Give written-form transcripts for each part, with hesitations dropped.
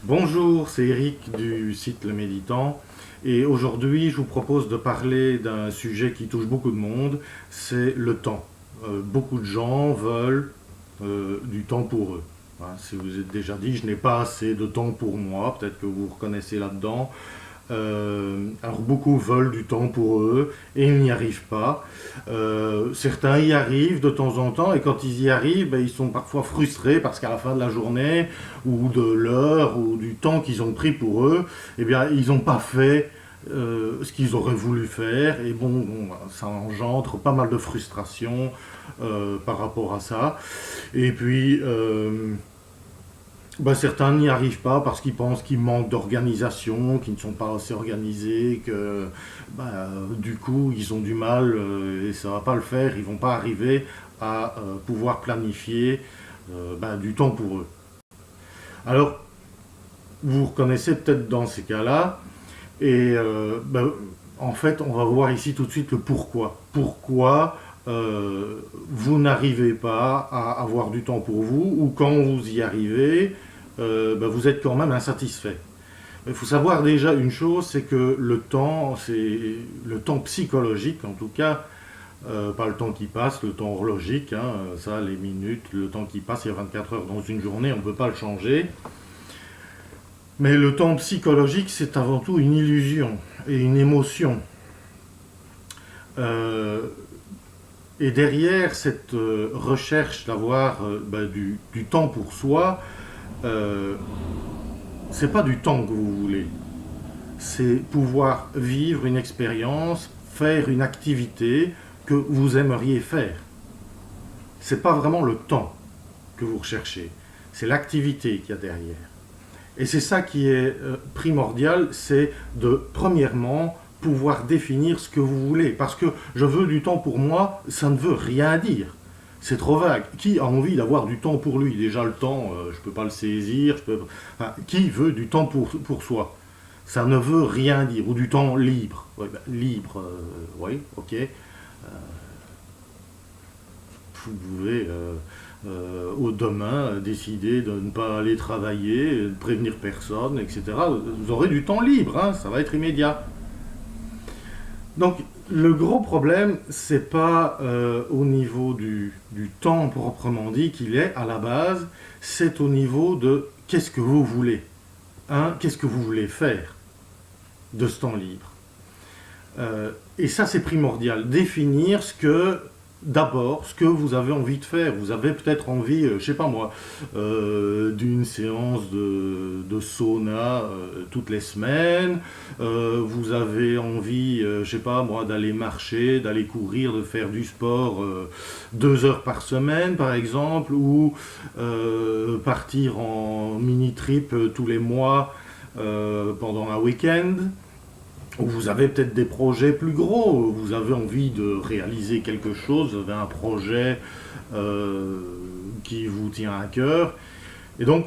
Bonjour, c'est Eric du site Le Méditant et aujourd'hui je vous propose de parler d'un sujet qui touche beaucoup de monde, c'est le temps. Beaucoup de gens veulent du temps pour eux. Hein, si vous êtes déjà dit je n'ai pas assez de temps pour moi, peut-être que vous vous reconnaissez là-dedans. Alors beaucoup veulent du temps pour eux et ils n'y arrivent pas. Certains y arrivent de temps en temps et quand ils y arrivent, ben, ils sont parfois frustrés parce qu'à la fin de la journée ou de l'heure ou du temps qu'ils ont pris pour eux, eh bien ils n'ont pas fait ce qu'ils auraient voulu faire et bon, ça engendre pas mal de frustration par rapport à ça. Et puis ben, certains n'y arrivent pas parce qu'ils pensent qu'ils manquent d'organisation, qu'ils ne sont pas assez organisés, que ben, du coup ils ont du mal et ça ne va pas le faire, ils ne vont pas arriver à pouvoir planifier ben, du temps pour eux. Alors, vous vous reconnaissez peut-être dans ces cas-là, et ben, en fait on va voir ici tout de suite le pourquoi. Pourquoi vous n'arrivez pas à avoir du temps pour vous, ou quand vous y arrivez, ben, vous êtes quand même insatisfait. Il faut savoir déjà une chose, c'est que le temps, c'est le temps psychologique en tout cas, pas le temps qui passe, le temps horlogique, hein, ça, les minutes, le temps qui passe, il y a 24 heures dans une journée, on ne peut pas le changer. Mais le temps psychologique, c'est avant tout une illusion et une émotion. Euh, et derrière cette recherche d'avoir ben, du temps pour soi, euh, c'est pas du temps que vous voulez, c'est pouvoir vivre une expérience, faire une activité que vous aimeriez faire. C'est pas vraiment le temps que vous recherchez, c'est l'activité qu'il y a derrière. Et c'est ça qui est primordial, c'est de, premièrement, pouvoir définir ce que vous voulez. Parce que je veux du temps pour moi, ça ne veut rien dire. C'est trop vague. Qui a envie d'avoir du temps pour lui? Déjà, le temps, je ne peux pas le saisir. Enfin, qui veut du temps pour soi? Ça ne veut rien dire. Ou du temps libre. Ouais, ben, libre, oui, ok. Vous pouvez au demain décider de ne pas aller travailler, de prévenir personne, etc. Vous aurez du temps libre, hein, ça va être immédiat. Donc le gros problème, c'est pas au niveau du temps proprement dit qu'il est à la base, c'est au niveau de qu'est-ce que vous voulez, hein, qu'est-ce que vous voulez faire de ce temps libre. Et ça, c'est primordial. Définir ce que, d'abord, ce que vous avez envie de faire. Vous avez peut-être envie, je sais pas moi, d'une séance de sauna toutes les semaines. Vous avez envie, je sais pas moi, d'aller marcher, d'aller courir, de faire du sport 2 heures par semaine, par exemple, ou partir en mini-trip tous les mois pendant un week-end. Vous avez peut-être des projets plus gros, vous avez envie de réaliser quelque chose, vous avez un projet euh, qui vous tient à cœur. Et donc,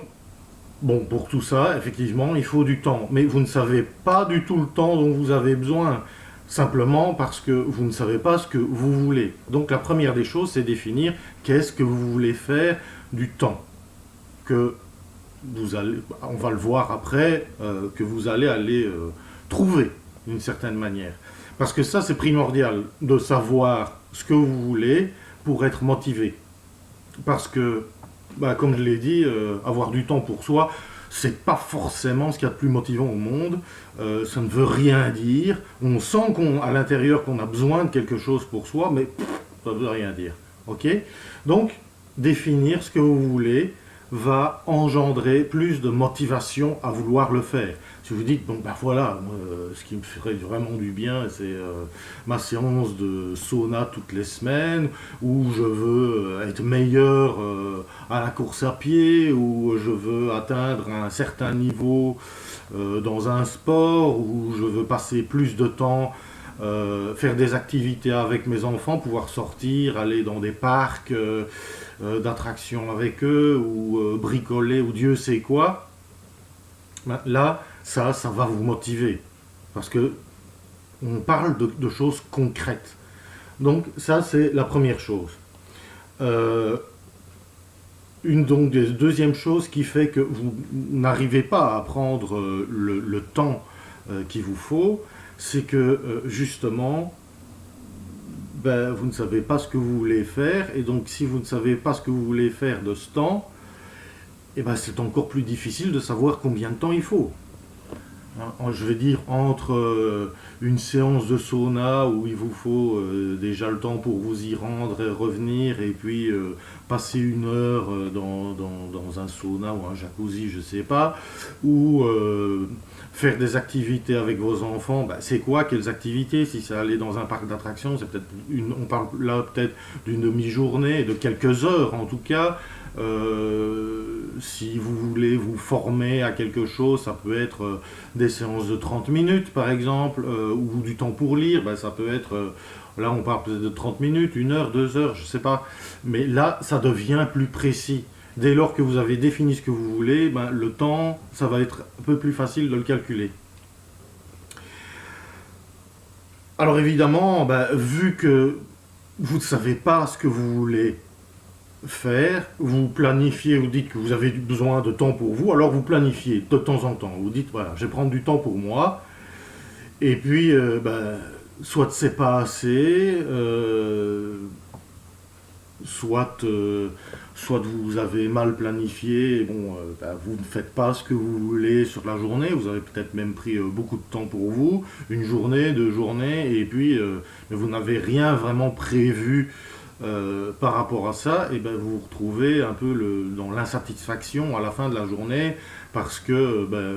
bon, pour tout ça, effectivement, il faut du temps. Mais vous ne savez pas du tout le temps dont vous avez besoin, simplement parce que vous ne savez pas ce que vous voulez. Donc la première des choses, c'est définir qu'est-ce que vous voulez faire du temps que vous allez, on va le voir après, que vous allez aller trouver d'une certaine manière. Parce que ça, c'est primordial de savoir ce que vous voulez pour être motivé. Parce que, bah, comme je l'ai dit, avoir du temps pour soi, c'est pas forcément ce qu'il y a de plus motivant au monde. Ça ne veut rien dire. On sent qu'à l'intérieur qu'on a besoin de quelque chose pour soi, mais ça ne veut rien dire. Ok? Donc, définir ce que vous voulez va engendrer plus de motivation à vouloir le faire. Si vous dites, bon ben voilà, moi, ce qui me ferait vraiment du bien, c'est ma séance de sauna toutes les semaines, ou je veux être meilleur à la course à pied, ou je veux atteindre un certain niveau dans un sport, ou je veux passer plus de temps faire des activités avec mes enfants, pouvoir sortir, aller dans des parcs d'attractions avec eux, ou bricoler, ou Dieu sait quoi. Ben, là, ça va vous motiver. Parce que on parle de choses concrètes. Donc ça, c'est la première chose. Euh, Une donc des deuxième chose qui fait que vous n'arrivez pas à prendre le temps qu'il vous faut, c'est que justement, ben, vous ne savez pas ce que vous voulez faire, et donc si vous ne savez pas ce que vous voulez faire de ce temps, eh ben, c'est encore plus difficile de savoir combien de temps il faut. Hein, je vais dire, entre une séance de sauna où il vous faut déjà le temps pour vous y rendre et revenir, et puis passer une heure dans un sauna ou un jacuzzi, je sais pas, ou faire des activités avec vos enfants, bah, c'est quoi, quelles activités? Si c'est aller dans un parc d'attractions, c'est peut-être on parle là peut-être d'une demi-journée, de quelques heures en tout cas. Si vous voulez vous former à quelque chose, ça peut être des séances de 30 minutes par exemple, ou du temps pour lire, ben, ça peut être, là on parle peut-être de 30 minutes, 1 heure, 2 heures, je sais pas, mais là ça devient plus précis. Dès lors que vous avez défini ce que vous voulez, ben, le temps, ça va être un peu plus facile de le calculer. Alors évidemment, ben, vu que vous ne savez pas ce que vous voulez faire, vous planifiez, vous dites que vous avez besoin de temps pour vous, alors vous planifiez de temps en temps. Vous dites, voilà, je vais prendre du temps pour moi, et puis, ben, soit c'est pas assez, soit, soit vous avez mal planifié, et bon, ben, vous ne faites pas ce que vous voulez sur la journée, vous avez peut-être même pris beaucoup de temps pour vous, une journée, 2 journées, et puis mais vous n'avez rien vraiment prévu par rapport à ça, et ben vous vous retrouvez un peu dans l'insatisfaction à la fin de la journée, parce que ben,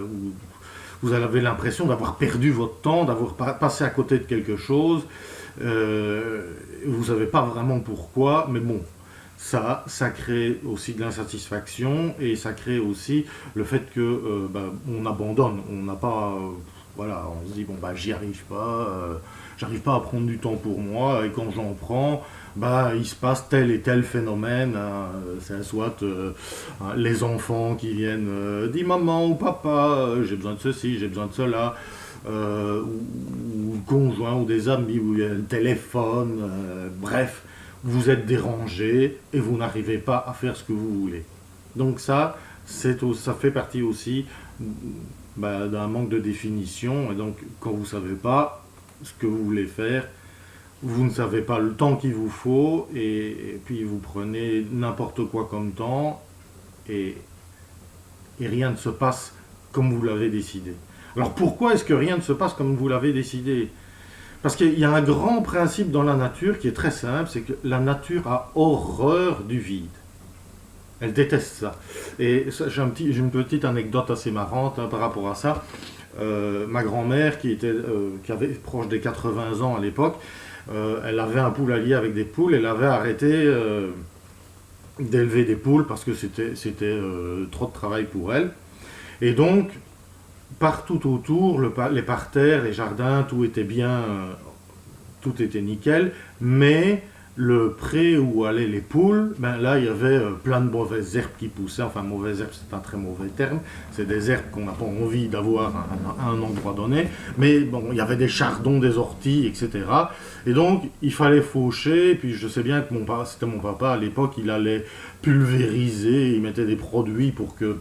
vous avez l'impression d'avoir perdu votre temps, d'avoir passé à côté de quelque chose. Vous ne savez pas vraiment pourquoi, mais bon, ça crée aussi de l'insatisfaction, et ça crée aussi le fait que ben, on abandonne, on n'a pas, voilà, on se dit bon bah j'arrive pas à prendre du temps pour moi, et quand j'en prends, bah il se passe tel et tel phénomène, hein, c'est soit les enfants qui viennent dire maman ou papa, j'ai besoin de ceci, j'ai besoin de cela, ou le conjoint ou des amis, ou le téléphone, bref, vous êtes dérangé et vous n'arrivez pas à faire ce que vous voulez. Donc ça fait partie aussi bah, d'un manque de définition, et donc quand vous ne savez pas ce que vous voulez faire, vous ne savez pas le temps qu'il vous faut, et puis vous prenez n'importe quoi comme temps, et, et rien ne se passe comme vous l'avez décidé. Alors pourquoi est-ce que rien ne se passe comme vous l'avez décidé? Parce qu'il y a un grand principe dans la nature qui est très simple, c'est que la nature a horreur du vide. Elle déteste ça. Et j'ai une petite anecdote assez marrante par rapport à ça. Ma grand-mère, qui avait proche des 80 ans à l'époque, elle avait un poulailler avec des poules, elle avait arrêté d'élever des poules parce que c'était trop de travail pour elle. Et donc, partout autour, les parterres, les jardins, tout était bien, tout était nickel, mais le pré où allaient les poules, ben là il y avait plein de mauvaises herbes qui poussaient, enfin mauvaises herbes c'est un très mauvais terme, c'est des herbes qu'on n'a pas envie d'avoir à un endroit donné, mais bon, il y avait des chardons, des orties, etc. Et donc il fallait faucher, puis je sais bien que c'était mon papa à l'époque, il allait pulvériser, il mettait des produits pour que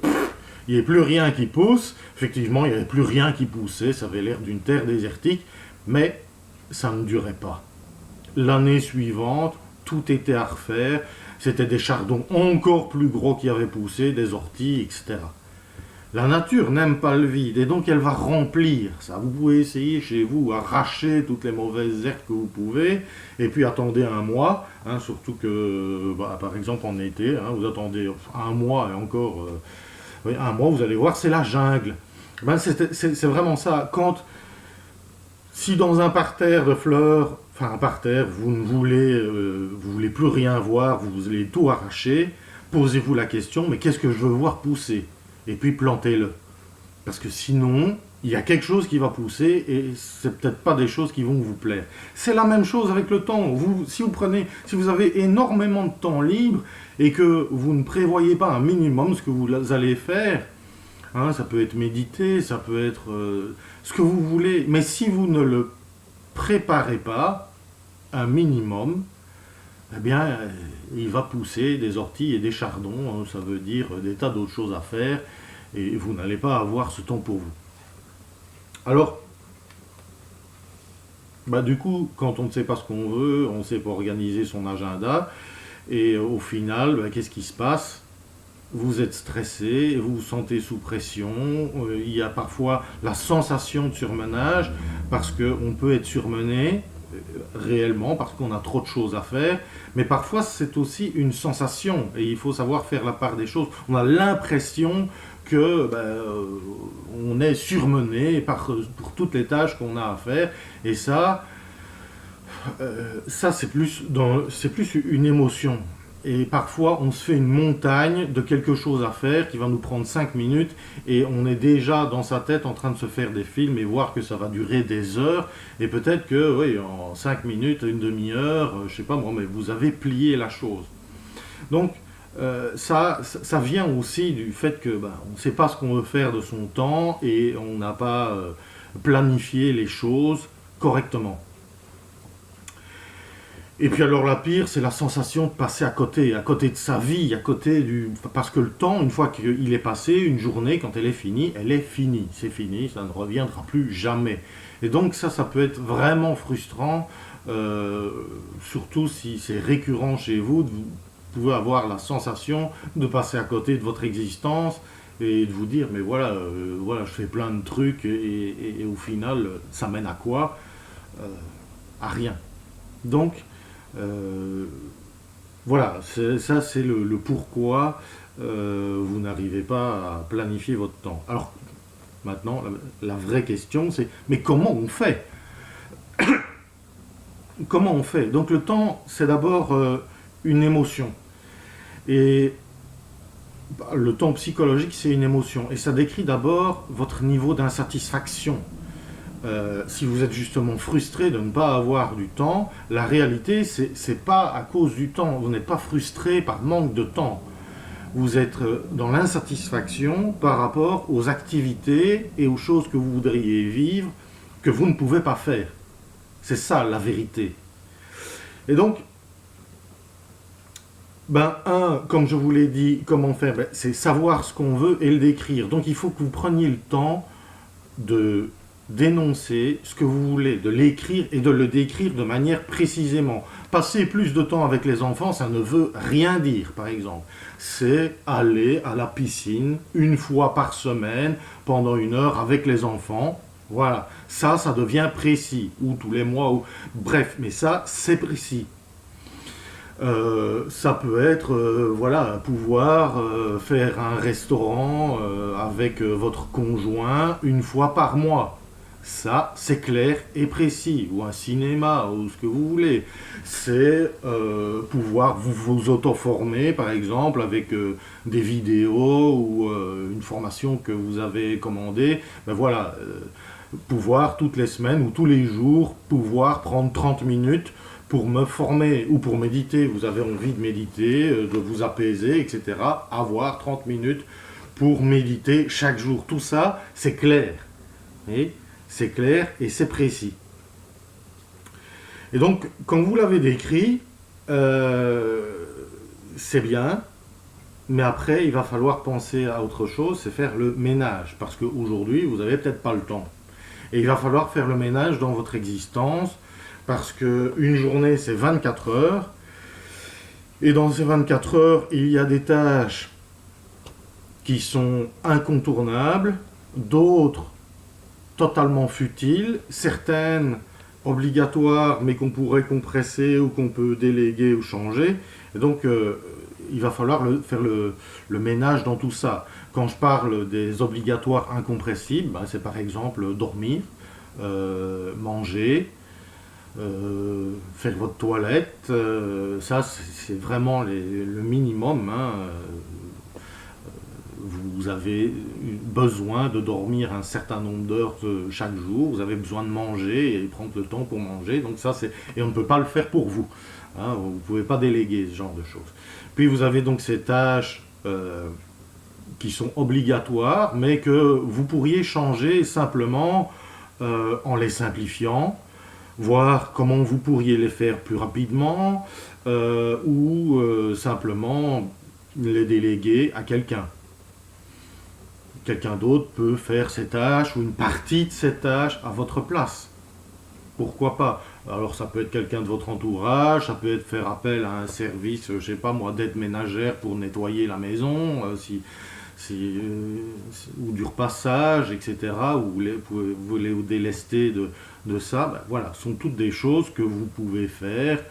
il n'y avait plus rien qui pousse. Effectivement, il n'y avait plus rien qui poussait, ça avait l'air d'une terre désertique, mais ça ne durait pas. L'année suivante, tout était à refaire, c'était des chardons encore plus gros qui avaient poussé, des orties, etc. La nature n'aime pas le vide, et donc elle va remplir ça. Vous pouvez essayer chez vous, arracher toutes les mauvaises herbes que vous pouvez, et puis attendez un mois, hein, surtout que, bah, par exemple en été, hein, vous attendez un mois et encore... oui, un mois, vous allez voir, c'est la jungle. Ben, c'est vraiment ça. Si dans un parterre de fleurs, enfin un parterre, vous voulez plus rien voir, vous voulez tout arracher, posez-vous la question, mais qu'est-ce que je veux voir pousser? Et puis plantez-le. Parce que sinon, il y a quelque chose qui va pousser, et c'est peut-être pas des choses qui vont vous plaire. C'est la même chose avec le temps. Si vous avez énormément de temps libre, et que vous ne prévoyez pas un minimum ce que vous allez faire, hein, ça peut être méditer, ça peut être ce que vous voulez, mais si vous ne le préparez pas, un minimum, eh bien, il va pousser des orties et des chardons, hein, ça veut dire des tas d'autres choses à faire, et vous n'allez pas avoir ce temps pour vous. Alors, bah, du coup, quand on ne sait pas ce qu'on veut, on ne sait pas organiser son agenda, et au final, bah, qu'est-ce qui se passe? Vous êtes stressé, vous vous sentez sous pression, il y a parfois la sensation de surmenage, parce qu'on peut être surmené réellement, parce qu'on a trop de choses à faire, mais parfois c'est aussi une sensation, et il faut savoir faire la part des choses. On a l'impression que on est surmené pour toutes les tâches qu'on a à faire, et ça c'est plus une émotion. Et parfois, on se fait une montagne de quelque chose à faire qui va nous prendre 5 minutes et on est déjà dans sa tête en train de se faire des films et voir que ça va durer des heures. Et peut-être que, oui, en 5 minutes, une demi-heure, je sais pas moi, mais vous avez plié la chose. Donc, ça vient aussi du fait que on ne sait pas ce qu'on veut faire de son temps et on n'a pas planifié les choses correctement. Et puis alors la pire, c'est la sensation de passer à côté de sa vie, à côté du... Parce que le temps, une fois qu'il est passé, une journée, quand elle est finie. C'est fini, ça ne reviendra plus jamais. Et donc ça peut être vraiment frustrant, surtout si c'est récurrent chez vous, vous pouvez avoir la sensation de passer à côté de votre existence et de vous dire, mais voilà, voilà, je fais plein de trucs et au final, ça mène à quoi? À rien. Donc, euh, voilà, ça c'est le pourquoi vous n'arrivez pas à planifier votre temps. Alors maintenant, la vraie question c'est, mais comment on fait? Comment on fait? Donc le temps, c'est d'abord une émotion. Et le temps psychologique, c'est une émotion. Et ça décrit d'abord votre niveau d'insatisfaction. Si vous êtes justement frustré de ne pas avoir du temps, la réalité, c'est pas à cause du temps. Vous n'êtes pas frustré par manque de temps. Vous êtes dans l'insatisfaction par rapport aux activités et aux choses que vous voudriez vivre que vous ne pouvez pas faire. C'est ça la vérité. Et donc, comme je vous l'ai dit, comment faire? C'est savoir ce qu'on veut et le décrire. Donc il faut que vous preniez le temps de d'énoncer ce que vous voulez, de l'écrire et de le décrire de manière précisément. Passer plus de temps avec les enfants, ça ne veut rien dire, par exemple. C'est aller à la piscine une fois par semaine, pendant 1 heure avec les enfants. Voilà, ça devient précis, ou tous les mois, ou... bref, mais ça, c'est précis. Ça peut être, voilà, pouvoir faire un restaurant avec votre conjoint une fois par mois. Ça, c'est clair et précis. Ou un cinéma, ou ce que vous voulez. C'est pouvoir vous auto-former, par exemple, avec des vidéos ou une formation que vous avez commandée. Ben voilà, pouvoir toutes les semaines ou tous les jours, pouvoir prendre 30 minutes pour me former ou pour méditer. Vous avez envie de méditer, de vous apaiser, etc. Avoir 30 minutes pour méditer chaque jour. Tout ça, c'est clair. Et c'est clair et c'est précis. Et donc, quand vous l'avez décrit, c'est bien, mais après, il va falloir penser à autre chose, c'est faire le ménage. Parce qu'aujourd'hui, vous n'avez peut-être pas le temps. Et il va falloir faire le ménage dans votre existence, parce qu'une journée, c'est 24 heures. Et dans ces 24 heures, il y a des tâches qui sont incontournables, d'autres totalement futiles, certaines obligatoires, mais qu'on pourrait compresser ou qu'on peut déléguer ou changer. Et donc, il va falloir faire le ménage dans tout ça. Quand je parle des obligatoires incompressibles, c'est par exemple dormir, manger, faire votre toilette, ça c'est vraiment le minimum. Vous avez besoin de dormir un certain nombre d'heures chaque jour, vous avez besoin de manger et prendre le temps pour manger, donc ça c'est... Et on ne peut pas le faire pour vous. Vous ne pouvez pas déléguer ce genre de choses. Puis vous avez donc ces tâches qui sont obligatoires, mais que vous pourriez changer simplement en les simplifiant, voir comment vous pourriez les faire plus rapidement ou simplement les déléguer à quelqu'un. Quelqu'un d'autre peut faire ces tâches ou une partie de ces tâches à votre place. Pourquoi pas? Alors ça peut être quelqu'un de votre entourage, ça peut être faire appel à un service, je sais pas moi, d'aide ménagère pour nettoyer la maison, ou du repassage, etc. Ou vous voulez vous délester de ça. Ben voilà, ce sont toutes des choses que vous pouvez faire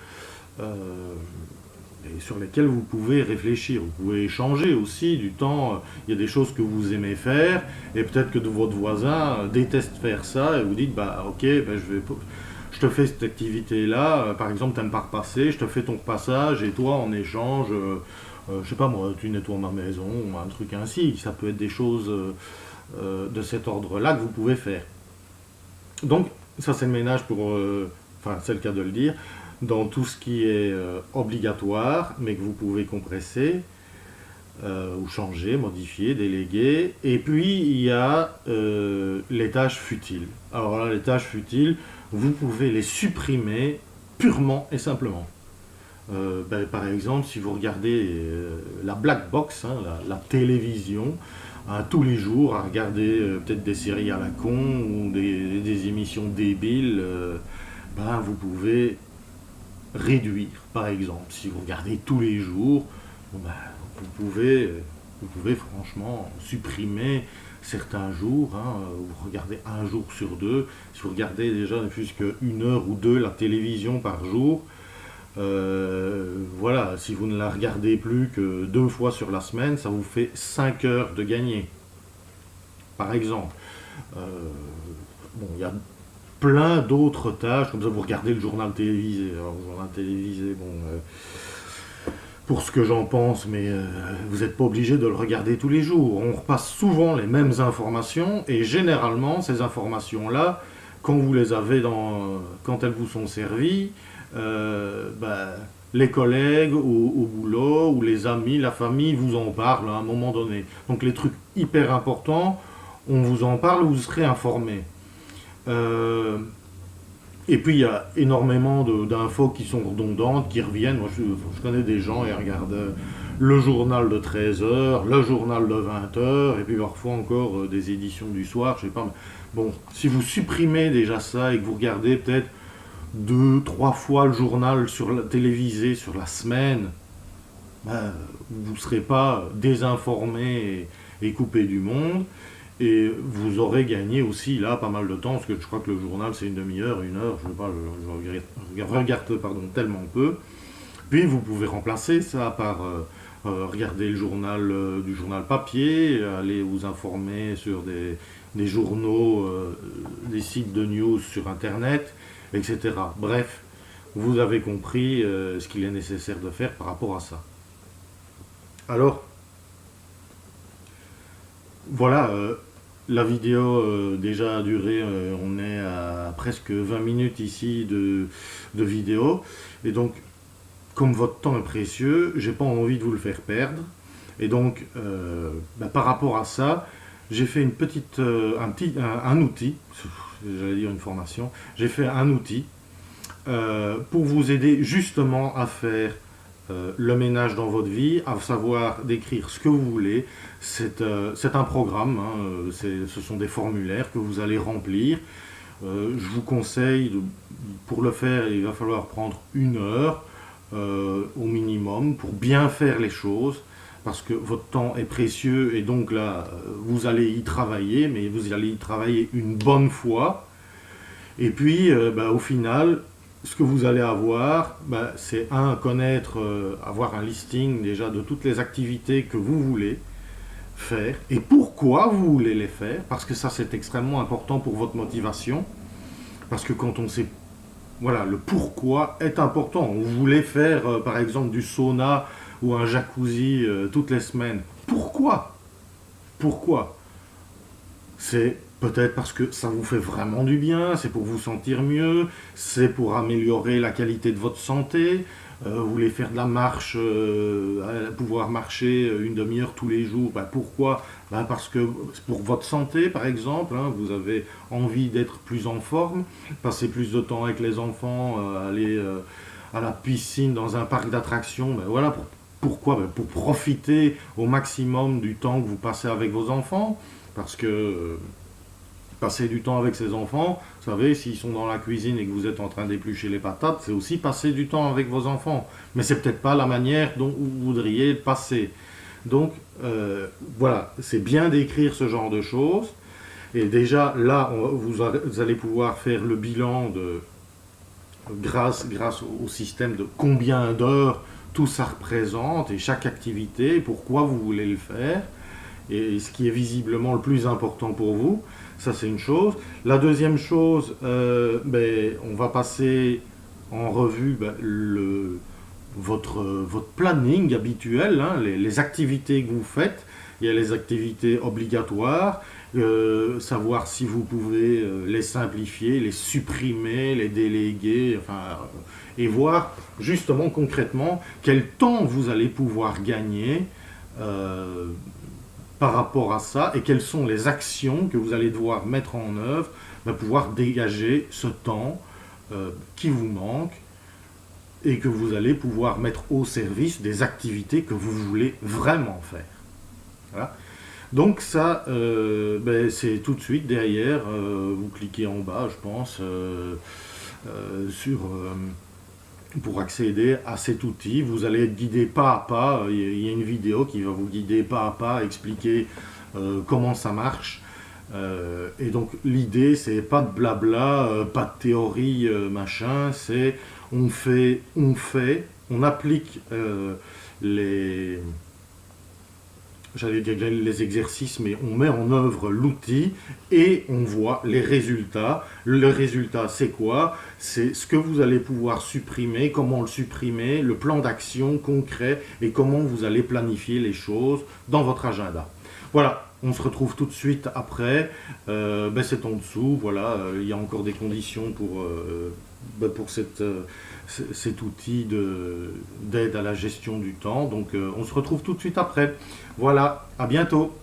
et sur lesquelles vous pouvez réfléchir. Vous pouvez échanger aussi du temps. Il y a des choses que vous aimez faire et peut-être que votre voisin déteste faire ça et vous dites bah ok, ben, je te fais cette activité-là. Par exemple, t'aimes pas repasser, je te fais ton repassage et toi en échange. Je sais pas moi, tu nettoies ma maison, ou un truc ainsi. Ça peut être des choses de cet ordre-là que vous pouvez faire. Donc, ça c'est le ménage pour. Enfin, c'est le cas de le dire. Dans tout ce qui est obligatoire, mais que vous pouvez compresser, ou changer, modifier, déléguer. Et puis, il y a les tâches futiles. Alors là, les tâches futiles, vous pouvez les supprimer purement et simplement. Ben, par exemple, si vous regardez la black box, hein, la télévision, hein, tous les jours, à regarder peut-être des séries à la con ou des émissions débiles, ben, vous pouvez réduire, par exemple. Si vous regardez tous les jours, bon, ben, vous pouvez franchement supprimer certains jours. Hein, vous regardez un jour sur deux. Si vous regardez déjà ne plus qu'une heure ou deux la télévision par jour, voilà, si vous ne la regardez plus que 2 fois sur la semaine, ça vous fait 5 heures de gagner, par exemple. Euh, bon, il y a plein d'autres tâches, comme ça vous regardez le journal télévisé. Alors, le journal télévisé, bon, pour ce que j'en pense, mais vous n'êtes pas obligé de le regarder tous les jours. On repasse souvent les mêmes informations, et généralement, ces informations-là, quand vous les avez quand elles vous sont servies, ben, les collègues au boulot, ou les amis, la famille vous en parlent à un moment donné. Donc les trucs hyper importants, on vous en parle, vous serez informé. Euh, et puis il y a énormément d'infos qui sont redondantes, qui reviennent. Moi je connais des gens, ils regardent le journal de 13 heures, le journal de 20 heures, et puis parfois encore des éditions du soir, je sais pas. Bon, si vous supprimez déjà ça et que vous regardez peut-être 2, 3 fois le journal télévisé sur la semaine, ben, vous ne serez pas désinformé et coupé du monde. Et vous aurez gagné aussi là pas mal de temps, parce que je crois que le journal c'est une demi-heure, une heure, je ne sais pas, je regarde pardon, tellement peu. Puis vous pouvez remplacer ça par regarder le journal du journal papier, aller vous informer sur des journaux, des sites de news sur internet, etc. Bref, vous avez compris ce qu'il est nécessaire de faire par rapport à ça. Alors, voilà, la vidéo déjà a duré, on est à presque 20 minutes ici de vidéo. Et donc, comme votre temps est précieux, j'ai pas envie de vous le faire perdre. Et donc, bah, par rapport à ça, j'ai fait un outil, j'allais dire une formation, j'ai fait un outil pour vous aider justement à faire le ménage dans votre vie, à savoir décrire ce que vous voulez. C'est un programme, hein, ce sont des formulaires que vous allez remplir. Je vous conseille, pour le faire, il va falloir prendre 1 heure au minimum pour bien faire les choses, parce que votre temps est précieux et donc là, vous allez y travailler, mais vous allez y travailler une bonne fois. Et puis, bah, au final, ce que vous allez avoir, bah, c'est connaître, avoir un listing déjà de toutes les activités que vous voulez faire et pourquoi vous voulez les faire, parce que ça c'est extrêmement important pour votre motivation, parce que quand on sait, voilà, le pourquoi est important. On voulait faire par exemple du sauna ou un jacuzzi toutes les semaines. Pourquoi C'est peut-être parce que ça vous fait vraiment du bien, c'est pour vous sentir mieux, c'est pour améliorer la qualité de votre santé, vous voulez faire de la marche, pouvoir marcher une demi-heure tous les jours. Ben, pourquoi? Ben, parce que pour votre santé, par exemple, hein, vous avez envie d'être plus en forme, passer plus de temps avec les enfants, aller à la piscine dans un parc d'attractions. Ben, voilà pourquoi? Ben, pour profiter au maximum du temps que vous passez avec vos enfants. Parce que passer du temps avec ses enfants, vous savez, s'ils sont dans la cuisine et que vous êtes en train d'éplucher les patates, c'est aussi passer du temps avec vos enfants. Mais c'est peut-être pas la manière dont vous voudriez passer. Donc voilà, c'est bien d'écrire ce genre de choses. Et déjà là, vous allez pouvoir faire le bilan grâce au système de combien d'heures tout ça représente et chaque activité, pourquoi vous voulez le faire et ce qui est visiblement le plus important pour vous. Ça, c'est une chose. La deuxième chose, on va passer en revue votre planning habituel, hein, les activités que vous faites. Il y a les activités obligatoires, savoir si vous pouvez les simplifier, les supprimer, les déléguer, enfin, et voir justement concrètement quel temps vous allez pouvoir gagner euh, par rapport à ça et quelles sont les actions que vous allez devoir mettre en œuvre pour pouvoir dégager ce temps qui vous manque et que vous allez pouvoir mettre au service des activités que vous voulez vraiment faire. Voilà. Donc ça, c'est tout de suite derrière, vous cliquez en bas, je pense, sur pour accéder à cet outil. Vous allez être guidé pas à pas. Il y a une vidéo qui va vous guider pas à pas, expliquer comment ça marche. Et donc l'idée, c'est pas de blabla, pas de théorie, machin. C'est on applique les, j'allais dire les exercices, mais on met en œuvre l'outil et on voit les résultats. Le résultat, c'est quoi? C'est ce que vous allez pouvoir supprimer, comment le supprimer, le plan d'action concret et comment vous allez planifier les choses dans votre agenda. Voilà, on se retrouve tout de suite après. C'est en dessous, voilà, il y a encore des conditions pour cet outil d'aide à la gestion du temps. Donc on se retrouve tout de suite après. Voilà, à bientôt.